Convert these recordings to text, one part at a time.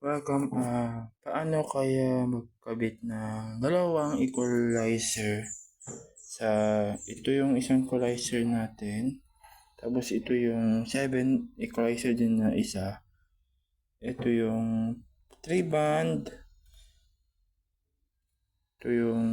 Welcome. Paano kaya magkabit ng dalawang equalizer sa ito yung isang equalizer natin. Tapos ito yung 7 equalizer din na isa. Ito yung 3 band. Ito yung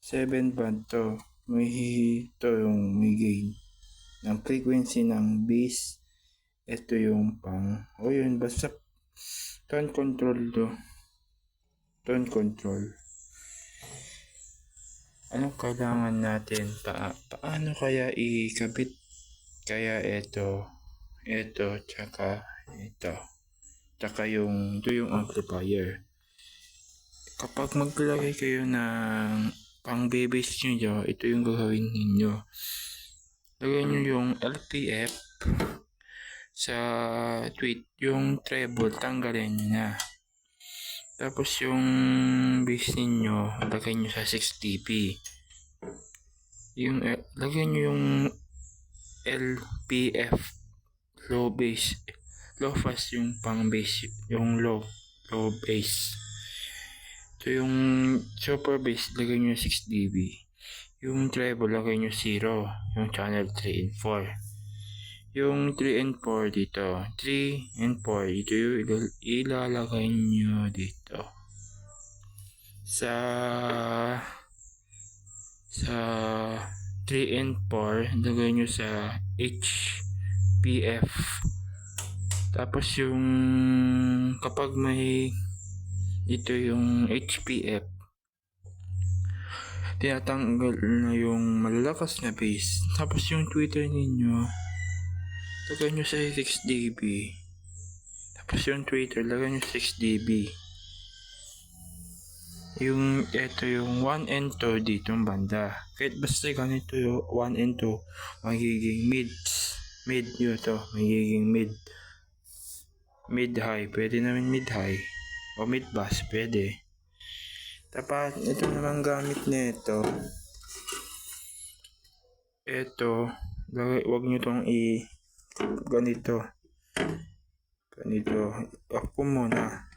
7 band to. Ito yung may gain ng frequency ng bass. Ito yung yun, basta tone control to. Tone control. Anong kailangan natin? Paano kaya ikabit? Kaya ito, tsaka ito yung amplifier. Kapag maglalagay kayo ng pang-bass nyo, ito yung gagawin ninyo. Lagay nyo yung LPF sa tweet, yung treble, tanggalin nyo na. Tapos yung bass ninyo, lagay nyo sa 6 dB. Lagay nyo yung LPF, low bass, low fast yung pang bass, yung low bass. So yung super bass, lagay nyo 6 dB. Yung treble, lagay nyo 0, yung channel 3 and 4. Yung 3 and 4 dito. 3 and 4 dito yung ilalagay nyo dito. Sa 3 and 4, lagay nyo sa HPF. Tapos yung kapag may dito yung HPF, tinatanggal na yung malalakas na bass. Tapos yung tweeter ninyo, lagay nyo sa 6 dB. Tapos yung tweeter, lagay nyo 6 dB. Ito yung 1 and 2 dito yung banda. Kahit basta ganito yung 1 and 2, magiging mid nyo to. Magiging mid high. Pwede namin mid high. O mid bass, pwede. Tapos ito naman gamit nito. Wag nyo tong ganito. Off ko muna.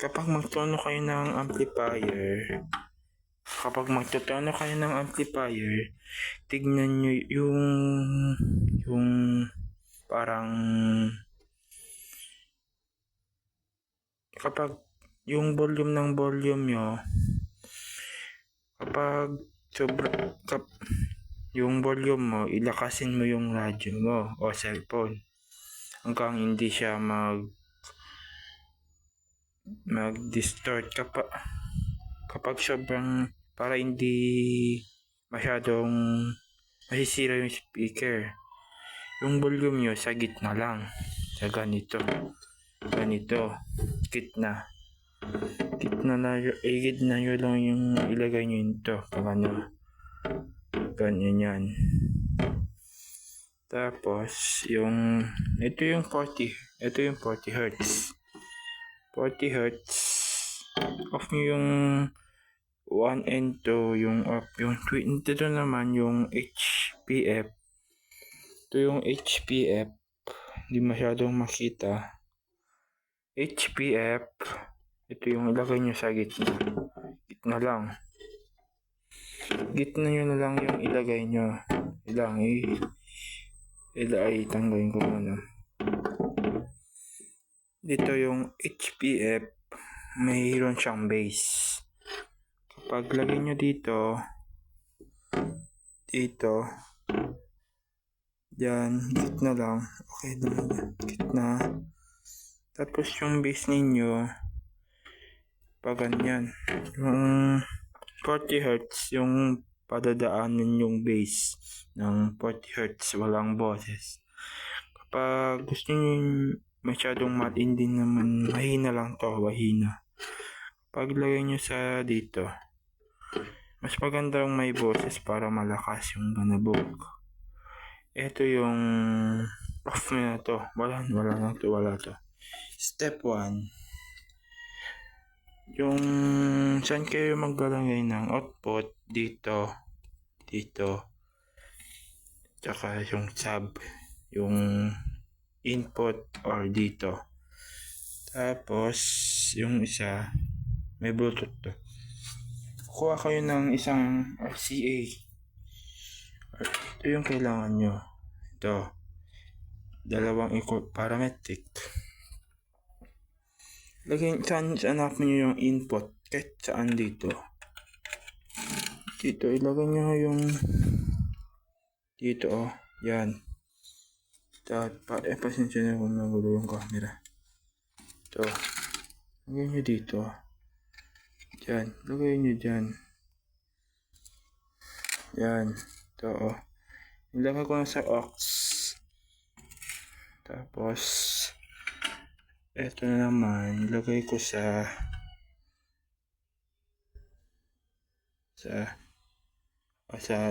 Kapag magtono kayo ng amplifier, tignan nyo yung parang kapag yung volume ng volume nyo, kapag yung volume mo, ilakasin mo yung radyo mo o cellphone hanggang hindi siya mag-distort kapag sobrang, para hindi masyadong masisira yung speaker. Yung volume nyo sa gitna lang, sa ganito, gitna nyo lang yung ilagay nyo ito pag ganyan yan. Tapos ito yung 40 Hz. 40 Hz, off nyo yung 1 and 2, yung off, yung ito naman yung HPF. Ito yung HPF, hindi masyadong makita. HPF, ito yung ilagay nyo sa gitna lang. Gitna nyo na lang yung ilagay nyo. Tanggalin ko muna. Dito yung HPF, mayroon siyang base. Kapag lagay nyo dito, dyan, gitna lang. Okay, gitna. Tapos yung base ninyo, pag ganyan. Yung 40 Hz, yung padadaanan yung base ng 40 Hz, walang boses. Kapag gusto nyo masyadong matindi naman, mahina lang to, mahina. Paglagay nyo sa dito, mas magandang may boses para malakas yung ganabog. Ito yung off na to, wala to. Step 1, yung saan kayo maglalagay ng output, dito, tsaka yung sub, yung input or dito. Tapos, yung isa, may Bluetooth to. Kuha kayo ng isang RCA. Ito yung kailangan nyo. Ito. Dalawang parametric. Saan hanapin nyo yung input. Kahit saan dito. Dito, ilagay nyo yung dito, oh. Yan. Pasensya na kung nagulo yung camera. Ito. Lagay nyo dito. Diyan. Lagay nyo dyan. Yan. Ito, oh. Ilagay ko na sa aux. Tapos, eto na naman. Ilagay ko sa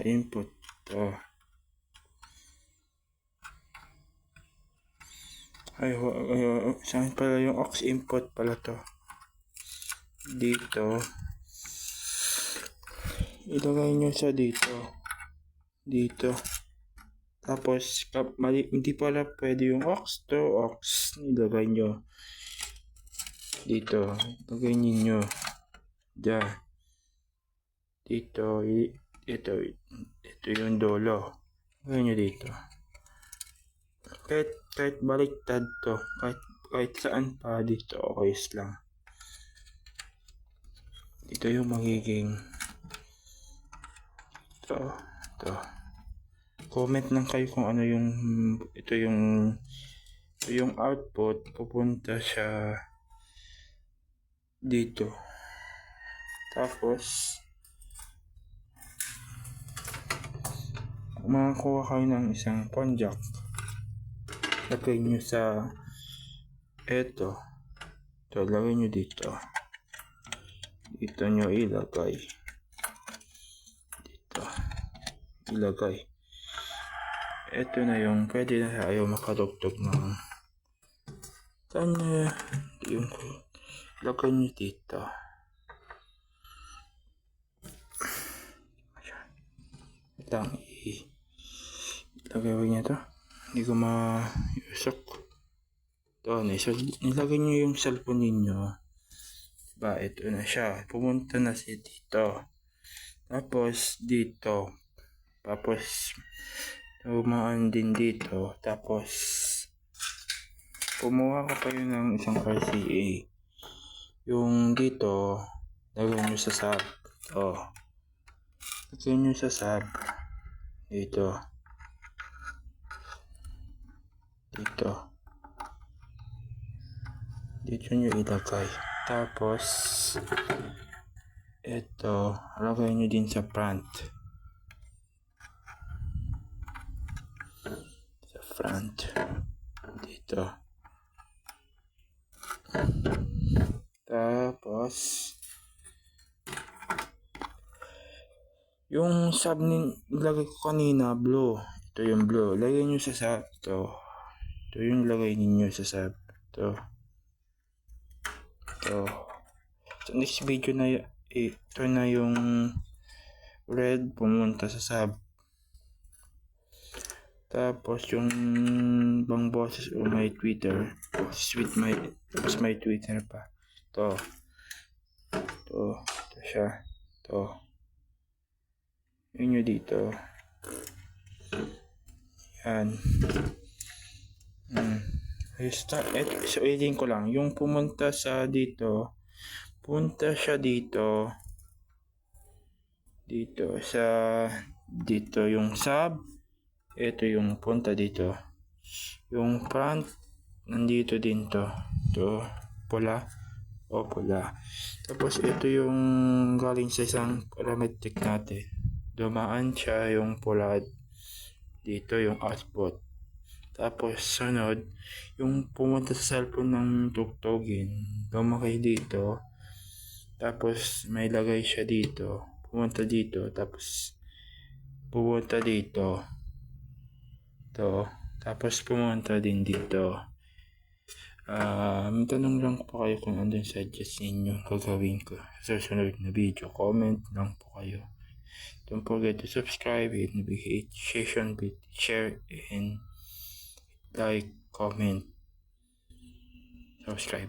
input. Ito. Saan pala yung aux input pala to? Dito. Ilagay nyo sa dito. Dito. Tapos, hindi pala pwede yung aux to aux. Ilagay nyo. Dito. Ilagay nyo. Diyan. Dito. Ito yung dolo. Ilagay nyo dito. Kahit baliktad to. Kahit saan pa dito. Okay lang. Ito yung magiging ito. Comment lang kayo kung ano yung ito yung output pupunta siya dito. Tapos makakuha kayo ng isang phone jack. Lagay nyo sa ito. Lagay nyo dito. Dito nyo ilagay. Dito. Ilagay. Ito na yung pwede na tayo makadugtog ng yung ilagay nyo dito. Lang ilagay ko niya to. Hindi ko ma-usok. Ito na. So, nilagay nyo yung cellphone ninyo. Ito na siya. Pumunta na siya dito. Tapos dito. Tapos umaan din dito. Tapos kumuha ka pa yun ng isang RCA. Yung dito, lagay nyo sa sub. Lagay nyo sa sub. Dito. Dito nyo ilagay. Tapos ito, lagay nyo din sa front. Dito. Tapos yung sub nilagay ko kanina blue. Ito yung blue. Lagay nyo sa sub. Ito yung lagay ninyo sa sub. Ito. Sa next video na ito na yung red pumunta sa sub. Tapos yung bang boses o my Twitter. Tapos my Twitter pa. Ito siya. Yun nyo dito. Yan. So, edit ko lang. Yung pumunta sa dito. Punta siya dito. Dito yung sub. Ito yung punta dito. Yung front, nandito din to. Ito, pula. Tapos ito yung galing sa isang parametric natin. Dumaan siya yung pula. Dito yung output. Tapos sunod, yung pumunta sa cellphone ng tugtogin. Lumakay dito. Tapos may lagay siya dito. Pumunta dito. Tapos pumunta dito. Tapos pumunta din dito. May tanong lang po kayo kung andun suggest ninyo gagawin ko sa susunod na video. Comment lang po kayo. Don't forget to subscribe, hit notification bell, share, and like, comment, subscribe.